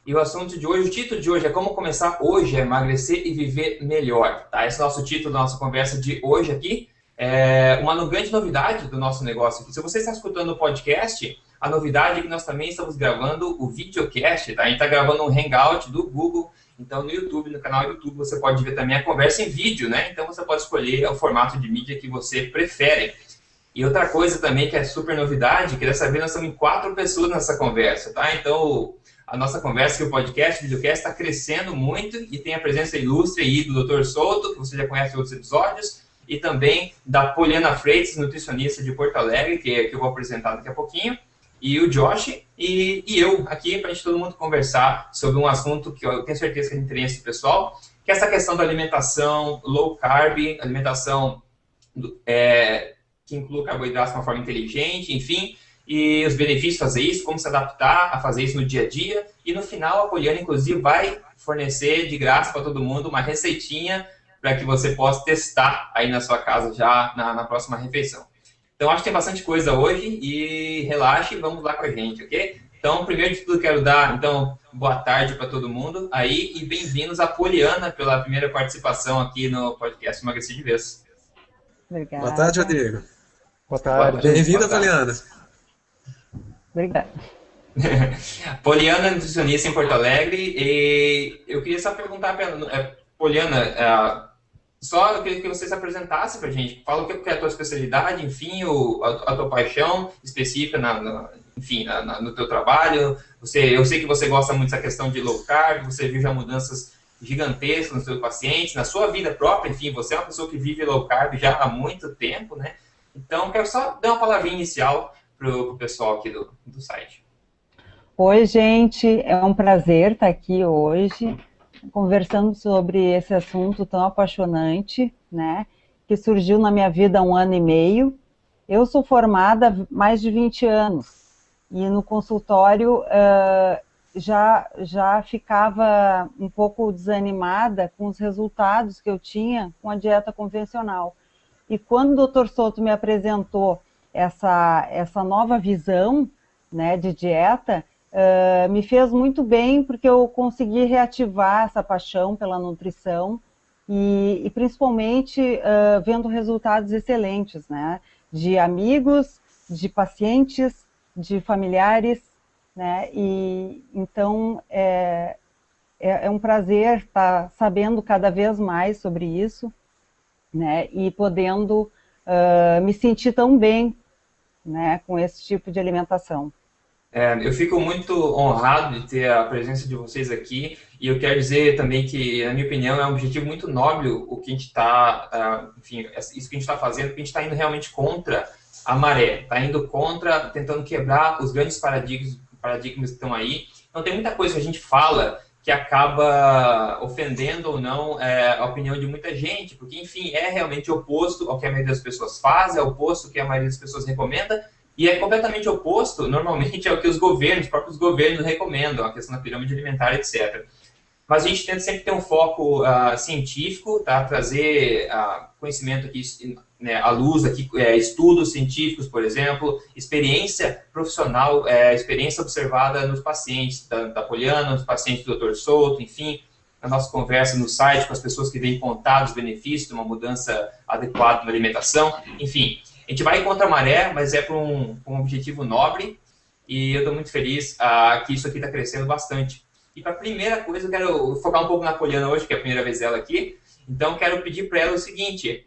E o assunto de hoje, o título de hoje é Como Começar Hoje a Emagrecer e Viver Melhor. Tá? Esse é o nosso título da nossa conversa de hoje aqui. É uma grande novidade do nosso negócio aqui. Se você está escutando o podcast, a novidade é que nós também estamos gravando o videocast. Tá? A gente está gravando um hangout do Google. Então, no YouTube, no canal do YouTube, você pode ver também a conversa em vídeo, né? Então, você pode escolher o formato de mídia que você prefere. E outra coisa também que é super novidade, que dessa vez nós estamos em 4 pessoas nessa conversa, tá? Então, a nossa conversa aqui, o podcast, o videocast, está crescendo muito e tem a presença ilustre aí do Dr. Souto, que você já conhece em outros episódios, e também da Poliana Freitas, nutricionista de Porto Alegre, que eu vou apresentar daqui a pouquinho, e o Josh e eu aqui, para a gente todo mundo conversar sobre um assunto que eu tenho certeza que é de interesse do pessoal, que é essa questão da alimentação low carb, alimentação que inclua carboidratos de uma forma inteligente, enfim, e os benefícios de fazer isso, como se adaptar a fazer isso no dia a dia. E no final, a Poliana, inclusive, vai fornecer de graça para todo mundo uma receitinha para que você possa testar aí na sua casa já na próxima refeição. Então, acho que tem bastante coisa hoje e relaxe, vamos lá com a gente, ok? Então, primeiro de tudo, quero dar, então, boa tarde para todo mundo aí e bem-vindos a Poliana pela primeira participação aqui no podcast Emagrecer de Vez. Obrigada. Boa tarde, Rodrigo. Boa tarde. Bem-vinda, Poliana. Obrigada. Poliana é nutricionista em Porto Alegre e eu queria só perguntar para Poliana, só eu queria que você se apresentasse para a gente. Fala o que é a tua especialidade, enfim, a tua paixão específica no teu trabalho. Eu sei que você gosta muito dessa questão de low carb, você viu já mudanças gigantescas nos seus pacientes, na sua vida própria, enfim, você é uma pessoa que vive low carb já há muito tempo, né? Então, quero só dar uma palavrinha inicial para o pessoal aqui do site. Oi, gente, é um prazer estar aqui hoje, conversando sobre esse assunto tão apaixonante, né, que surgiu na minha vida há 1 ano e meio. Eu sou formada há mais de 20 anos, e no consultório já ficava um pouco desanimada com os resultados que eu tinha com a dieta convencional. E quando o Dr. Souto me apresentou essa nova visão, né, de dieta, me fez muito bem, porque eu consegui reativar essa paixão pela nutrição e principalmente vendo resultados excelentes, né, de amigos, de pacientes, de familiares, né, e então é um prazer estar sabendo cada vez mais sobre isso, né, e podendo me sentir tão bem, né, com esse tipo de alimentação. Eu fico muito honrado de ter a presença de vocês aqui e eu quero dizer também que, na minha opinião, é um objetivo muito nobre o que a gente está, enfim, isso que a gente está fazendo, porque a gente está indo realmente contra a maré, está indo contra, tentando quebrar os grandes paradigmas que estão aí. Então, tem muita coisa que a gente fala que acaba ofendendo ou não a opinião de muita gente, porque, enfim, é realmente oposto ao que a maioria das pessoas faz, é oposto ao que a maioria das pessoas recomenda, e é completamente oposto, normalmente, ao que os próprios governos recomendam, a questão da pirâmide alimentar, etc. Mas a gente tenta sempre ter um foco científico, tá? Trazer conhecimento aqui, né, à luz, aqui, estudos científicos, por exemplo, experiência profissional, experiência observada nos pacientes da Poliana, nos pacientes do Dr. Souto, enfim, na nossa conversa no site com as pessoas que vêm contar os benefícios de uma mudança adequada na alimentação, enfim. A gente vai contra a maré, mas é por um objetivo nobre e eu estou muito feliz que isso aqui está crescendo bastante. E para a primeira coisa, eu quero focar um pouco na Poliana hoje, que é a primeira vez dela aqui. Então, quero pedir para ela o seguinte,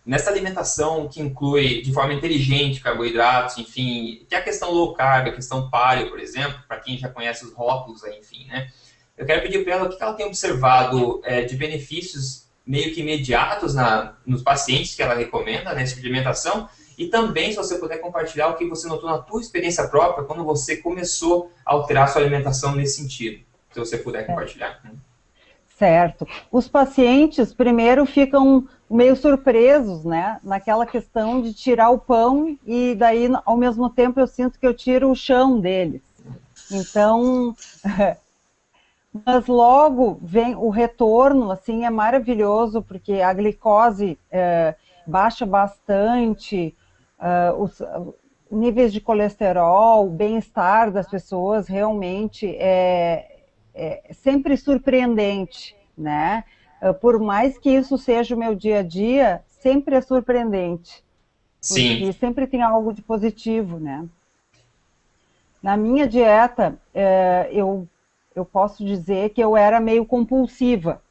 nessa alimentação que inclui de forma inteligente carboidratos, enfim, que é a questão low carb, a questão paleo, por exemplo, para quem já conhece os rótulos aí, enfim, né? Eu quero pedir para ela o que ela tem observado de benefícios meio que imediatos nos pacientes que ela recomenda, nessa alimentação, e também, se você puder compartilhar o que você notou na tua experiência própria quando você começou a alterar a sua alimentação nesse sentido, se você puder compartilhar. Certo. Os pacientes, primeiro, ficam meio surpresos, né, naquela questão de tirar o pão e daí, ao mesmo tempo, eu sinto que eu tiro o chão deles. Então... Mas logo vem o retorno, assim, é maravilhoso, porque a glicose baixa bastante, níveis de colesterol, bem-estar das pessoas, realmente é sempre surpreendente, né? Por mais que isso seja o meu dia a dia, sempre é surpreendente, Sim. porque sempre tem algo de positivo, né? Na minha dieta, eu posso dizer que eu era meio compulsiva.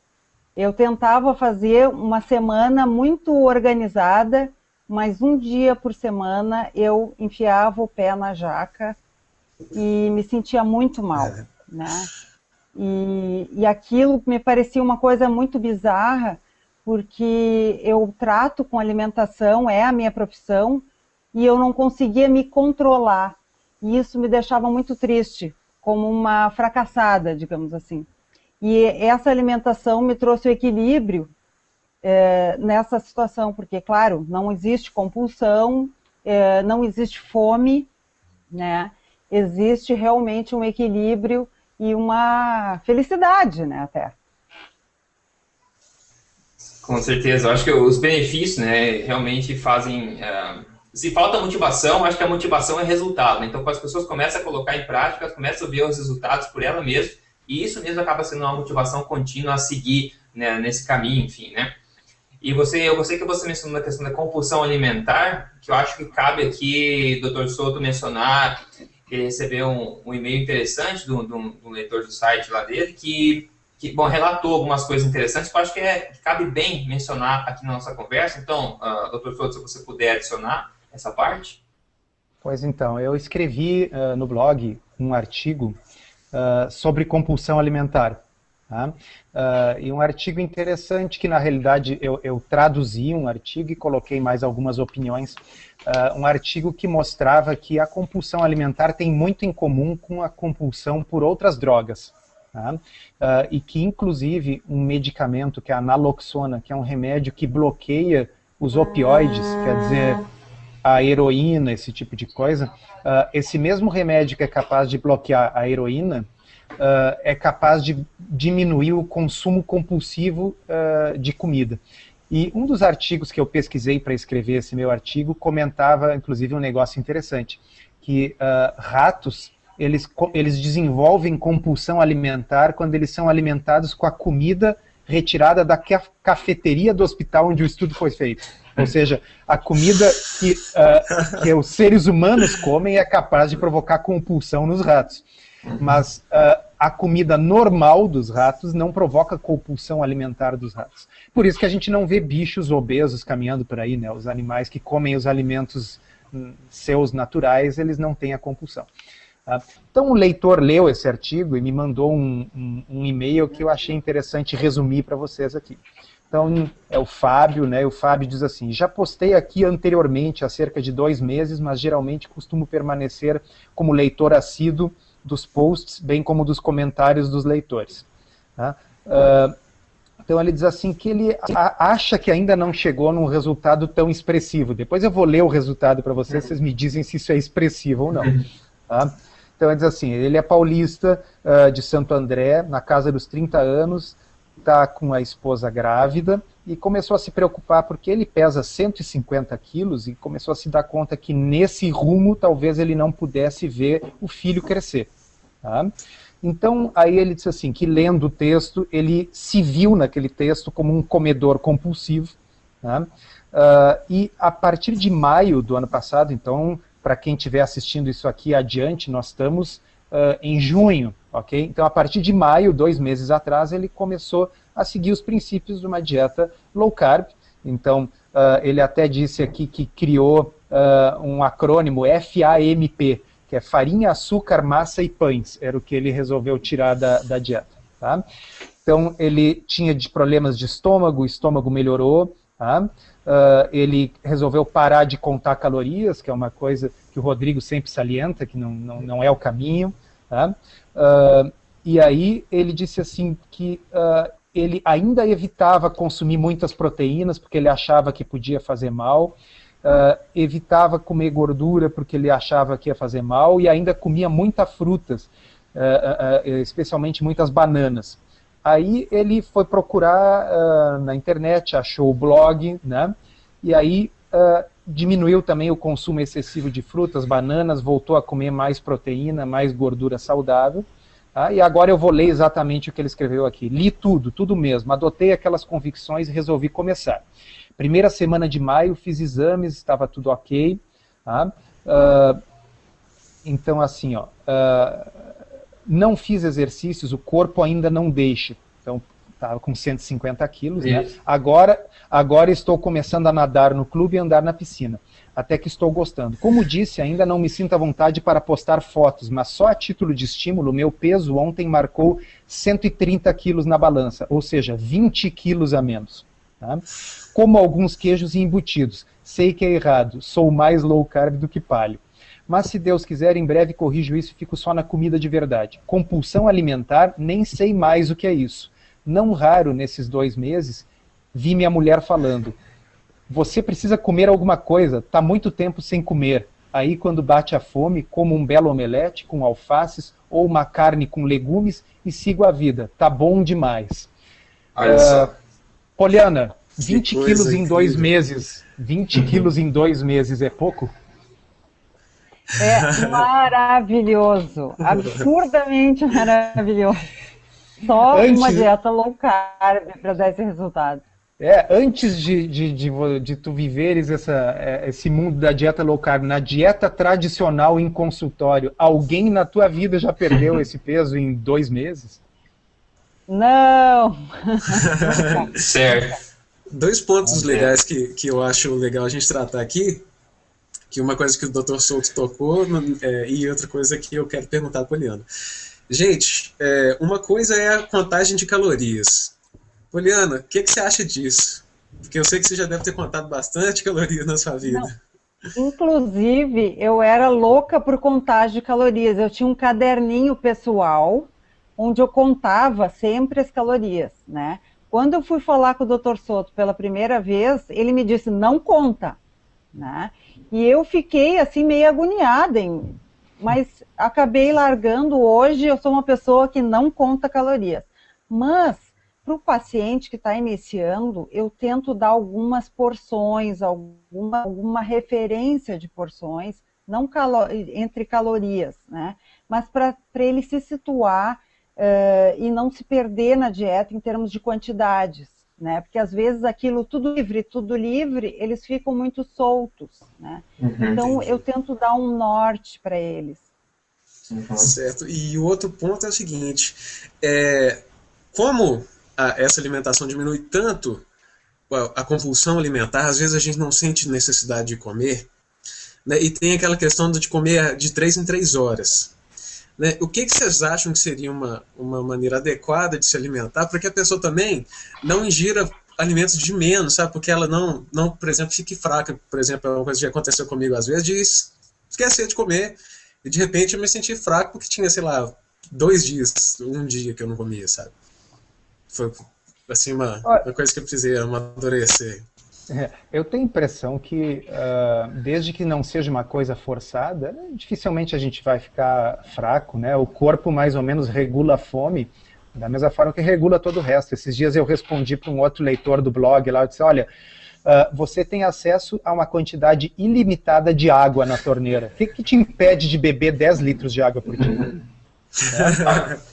Eu tentava fazer uma semana muito organizada, mas um dia por semana eu enfiava o pé na jaca e me sentia muito mal, né? E aquilo me parecia uma coisa muito bizarra, porque eu trato com alimentação, é a minha profissão, e eu não conseguia me controlar. E isso me deixava muito triste, como uma fracassada, digamos assim. E essa alimentação me trouxe o equilíbrio nessa situação, porque, claro, não existe compulsão, não existe fome, né? Existe realmente um equilíbrio e uma felicidade, né, até. Com certeza, eu acho que os benefícios, né, realmente fazem. Se falta motivação, acho que a motivação é resultado, né? Então, quando as pessoas começam a colocar em prática, elas começam a ver os resultados por ela mesma, e isso mesmo acaba sendo uma motivação contínua a seguir, né, nesse caminho, enfim, né? E eu gostei que você mencionou a questão da compulsão alimentar, que eu acho que cabe aqui, Dr. Souto, mencionar que ele recebeu um e-mail interessante de um leitor do site lá dele, que bom, relatou algumas coisas interessantes que eu acho que cabe bem mencionar aqui na nossa conversa. Então, Dr. Souto, se você puder adicionar essa parte. Pois então, eu escrevi no blog um artigo sobre compulsão alimentar. Tá? E um artigo interessante que, na realidade, eu traduzi um artigo e coloquei mais algumas opiniões. Um artigo que mostrava que a compulsão alimentar tem muito em comum com a compulsão por outras drogas. Tá? E que, inclusive, um medicamento, que é a naloxona, que é um remédio que bloqueia os opioides, quer dizer, a heroína, esse tipo de coisa, esse mesmo remédio que é capaz de bloquear a heroína, é capaz de diminuir o consumo compulsivo de comida. E um dos artigos que eu pesquisei para escrever esse meu artigo comentava, inclusive, um negócio interessante, que ratos, eles desenvolvem compulsão alimentar quando eles são alimentados com a comida retirada da cafeteria do hospital onde o estudo foi feito. Ou seja, a comida que os seres humanos comem é capaz de provocar compulsão nos ratos. Mas a comida normal dos ratos não provoca compulsão alimentar dos ratos. Por isso que a gente não vê bichos obesos caminhando por aí, né? Os animais que comem os alimentos seus naturais, eles não têm a compulsão. Então o leitor leu esse artigo e me mandou um e-mail que eu achei interessante resumir para vocês aqui. Então é o Fábio, né? O Fábio diz assim: já postei aqui anteriormente há cerca de 2 meses, mas geralmente costumo permanecer como leitor assíduo dos posts, bem como dos comentários dos leitores. Tá? Então ele diz assim que ele acha que ainda não chegou num resultado tão expressivo. Depois eu vou ler o resultado para vocês, vocês me dizem se isso é expressivo ou não. Tá? Então ele diz assim, ele é paulista, de Santo André, na casa dos 30 anos, está com a esposa grávida e começou a se preocupar porque ele pesa 150 quilos e começou a se dar conta que nesse rumo talvez ele não pudesse ver o filho crescer. Tá? Então aí ele disse assim, que lendo o texto, ele se viu naquele texto como um comedor compulsivo. Tá? E a partir de maio do ano passado, então, para quem estiver assistindo isso aqui adiante, nós estamos em junho, ok? Então, a partir de maio, 2 meses atrás, ele começou a seguir os princípios de uma dieta low carb. Então, ele até disse aqui que criou um acrônimo FAMP, que é farinha, açúcar, massa e pães. Era o que ele resolveu tirar da dieta. Tá? Então, ele tinha problemas de estômago, o estômago melhorou. Tá? Ele resolveu parar de contar calorias, que é uma coisa que o Rodrigo sempre salienta, que não é o caminho. Tá? E aí ele disse assim que ele ainda evitava consumir muitas proteínas, porque ele achava que podia fazer mal, evitava comer gordura, porque ele achava que ia fazer mal, e ainda comia muitas frutas, especialmente muitas bananas. Aí ele foi procurar na internet, achou o blog, né? E aí diminuiu também o consumo excessivo de frutas, bananas, voltou a comer mais proteína, mais gordura saudável. Tá? E agora eu vou ler exatamente o que ele escreveu aqui. Li tudo, tudo mesmo. Adotei aquelas convicções e resolvi começar. Primeira semana de maio, fiz exames, estava tudo ok. Tá? Então, assim, ó, não fiz exercícios, o corpo ainda não deixa. Então, estava com 150 quilos, né? Agora estou começando a nadar no clube e andar na piscina. Até que estou gostando. Como disse, ainda não me sinto à vontade para postar fotos, mas só a título de estímulo, meu peso ontem marcou 130 quilos na balança, ou seja, 20 quilos a menos. Tá? Como alguns queijos e embutidos. Sei que é errado, sou mais low carb do que paleo. Mas se Deus quiser, em breve corrijo isso e fico só na comida de verdade. Compulsão alimentar, nem sei mais o que é isso. Não raro, nesses 2 meses, vi minha mulher falando, você precisa comer alguma coisa, está muito tempo sem comer. Aí, quando bate a fome, como um belo omelete com alfaces ou uma carne com legumes e sigo a vida. Tá bom demais. Olha só. Poliana, 20 quilos em 2 incrível. meses. 20 quilos em 2 meses é pouco? É maravilhoso, absurdamente maravilhoso. Só uma dieta low carb para dar esse resultado. Antes de tu viveres esse mundo da dieta low carb, na dieta tradicional em consultório, alguém na tua vida já perdeu esse peso em 2 meses? Não! Certo. 2 pontos legais que eu acho legal a gente tratar aqui, que uma coisa que o Dr. Souto tocou e outra coisa que eu quero perguntar para a Poliana. Gente, uma coisa é a contagem de calorias. Poliana, o que você acha disso? Porque eu sei que você já deve ter contado bastante calorias na sua vida. Não. Inclusive, eu era louca por contagem de calorias. Eu tinha um caderninho pessoal, onde eu contava sempre as calorias, né? Quando eu fui falar com o Dr. Souto pela primeira vez, ele me disse, não conta, né? E eu fiquei, assim, meio agoniada, mas acabei largando. Hoje eu sou uma pessoa que não conta calorias. Mas, para o paciente que está iniciando, eu tento dar algumas porções, alguma referência de porções, não entre calorias, né? Mas para ele se situar e não se perder na dieta em termos de quantidades, né? Porque às vezes aquilo tudo livre, eles ficam muito soltos, né? Então entendi. eu tento dar um norte para eles. Certo. E o outro ponto é o seguinte, como essa alimentação diminui tanto a compulsão alimentar, às vezes a gente não sente necessidade de comer, né? E tem aquela questão de comer de 3 em 3 horas. Né? O que vocês acham que seria uma maneira adequada de se alimentar para que a pessoa também não ingira alimentos de menos, sabe? Porque ela não, por exemplo, fique fraca. Por exemplo, é uma coisa que aconteceu comigo às vezes, de esquecer de comer e de repente eu me senti fraco porque tinha, sei lá, 2 dias, 1 dia que eu não comia, sabe? Foi assim uma coisa que eu precisei amadurecer. Eu tenho a impressão que, desde que não seja uma coisa forçada, dificilmente a gente vai ficar fraco, né? O corpo mais ou menos regula a fome, da mesma forma que regula todo o resto. Esses dias eu respondi para um outro leitor do blog lá, eu disse, olha, você tem acesso a uma quantidade ilimitada de água na torneira. O que te impede de beber 10 litros de água por dia?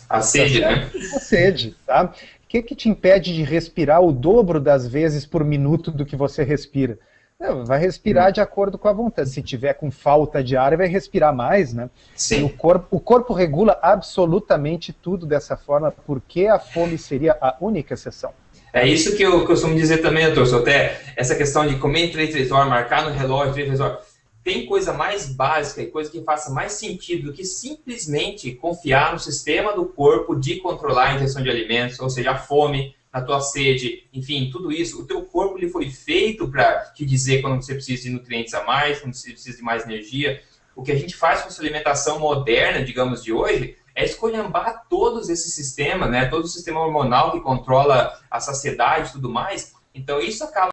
A sede, né? A sede, tá? O que te impede de respirar o dobro das vezes por minuto do que você respira? Não, vai respirar de acordo com a vontade. Se tiver com falta de ar, vai respirar mais, né? Sim. E o corpo regula absolutamente tudo dessa forma, porque a fome seria a única exceção. É isso que eu costumo dizer também, doutor Soté, essa questão de comer em 3 horas, marcar no relógio 3 horas. Tem coisa mais básica e coisa que faça mais sentido do que simplesmente confiar no sistema do corpo de controlar a ingestão de alimentos, ou seja, a fome, a tua sede, enfim, tudo isso. O teu corpo ele foi feito para te dizer quando você precisa de nutrientes a mais, quando você precisa de mais energia. O que a gente faz com essa alimentação moderna, digamos, de hoje, é esculhambar todos esses sistemas, né? Todo o sistema hormonal que controla a saciedade e tudo mais. Então, isso acaba